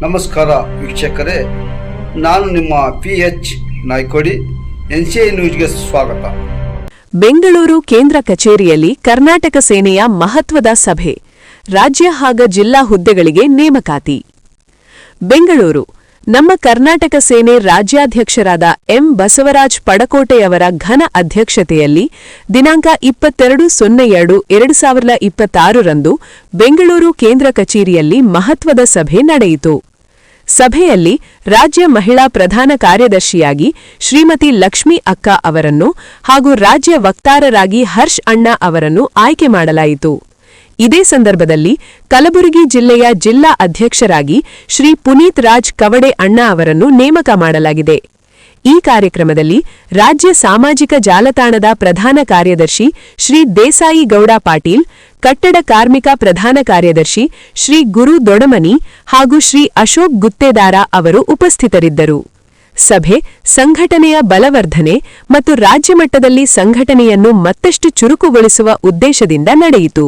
ನಮಸ್ಕಾರ ವೀಕ್ಷಕರೇ, ನಾನು ನಿಮ್ಮ PH ನಾಯ್ಕೋಡಿ. NCI ನ್ಯೂಸ್ಗೆ ಸ್ವಾಗತ. ಬೆಂಗಳೂರು ಕೇಂದ್ರ ಕಚೇರಿಯಲ್ಲಿ ಕರ್ನಾಟಕ ಸೇನೆಯ ಮಹತ್ವದ ಸಭೆ, ರಾಜ್ಯ ಹಾಗೂ ಜಿಲ್ಲಾ ಹುದ್ದೆಗಳಿಗೆ ನೇಮಕಾತಿ. ಬೆಂಗಳೂರು ನಮ್ಮ ಕರ್ನಾಟಕ ಸೇನೆ ರಾಜ್ಯಾಧ್ಯಕ್ಷರಾದ ಎಂ ಬಸವರಾಜ್ ಪಡಕೋಟೆಯವರ ಘನ ಅಧ್ಯಕ್ಷತೆಯಲ್ಲಿ ದಿನಾಂಕ 22/02/2026 ರಂದು ಬೆಂಗಳೂರು ಕೇಂದ್ರ ಕಚೇರಿಯಲ್ಲಿ ಮಹತ್ವದ ಸಭೆ ನಡೆಯಿತು. ಸಭೆಯಲ್ಲಿ ರಾಜ್ಯ ಮಹಿಳಾ ಪ್ರಧಾನ ಕಾರ್ಯದರ್ಶಿಯಾಗಿ ಶ್ರೀಮತಿ ಲಕ್ಷ್ಮೀ ಅಕ್ಕ ಅವರನ್ನು ಹಾಗೂ ರಾಜ್ಯ ವಕ್ತಾರರಾಗಿ ಹರ್ಷ್ ಅಣ್ಣ ಅವರನ್ನು ಆಯ್ಕೆ ಮಾಡಲಾಯಿತು. ಇದೇ ಸಂದರ್ಭದಲ್ಲಿ ಕಲಬುರಗಿ ಜಿಲ್ಲೆಯ ಜಿಲ್ಲಾ ಅಧ್ಯಕ್ಷರಾಗಿ ಶ್ರೀ ಪುನೀತ್ ರಾಜ್ ಕವಡೆ ಅಣ್ಣ ಅವರನ್ನು ನೇಮಕ ಮಾಡಲಾಗಿದೆ. ಈ ಕಾರ್ಯಕ್ರಮದಲ್ಲಿ ರಾಜ್ಯ ಸಾಮಾಜಿಕ ಜಾಲತಾಣದ ಪ್ರಧಾನ ಕಾರ್ಯದರ್ಶಿ ಶ್ರೀ ದೇಸಾಯಿ ಗೌಡ ಪಾಟೀಲ್, ಕಟ್ಟಡ ಕಾರ್ಮಿಕ ಪ್ರಧಾನ ಕಾರ್ಯದರ್ಶಿ ಶ್ರೀ ಗುರು ದೊಡಮನಿ ಹಾಗೂ ಶ್ರೀ ಅಶೋಕ್ ಗುತ್ತೇದಾರ ಅವರು ಉಪಸ್ಥಿತರಿದ್ದರು. ಸಭೆ ಸಂಘಟನೆಯ ಬಲವರ್ಧನೆ ಮತ್ತು ರಾಜ್ಯಮಟ್ಟದಲ್ಲಿ ಸಂಘಟನೆಯನ್ನು ಮತ್ತಷ್ಟು ಚುರುಕುಗೊಳಿಸುವ ಉದ್ದೇಶದಿಂದ ನಡೆಯಿತು.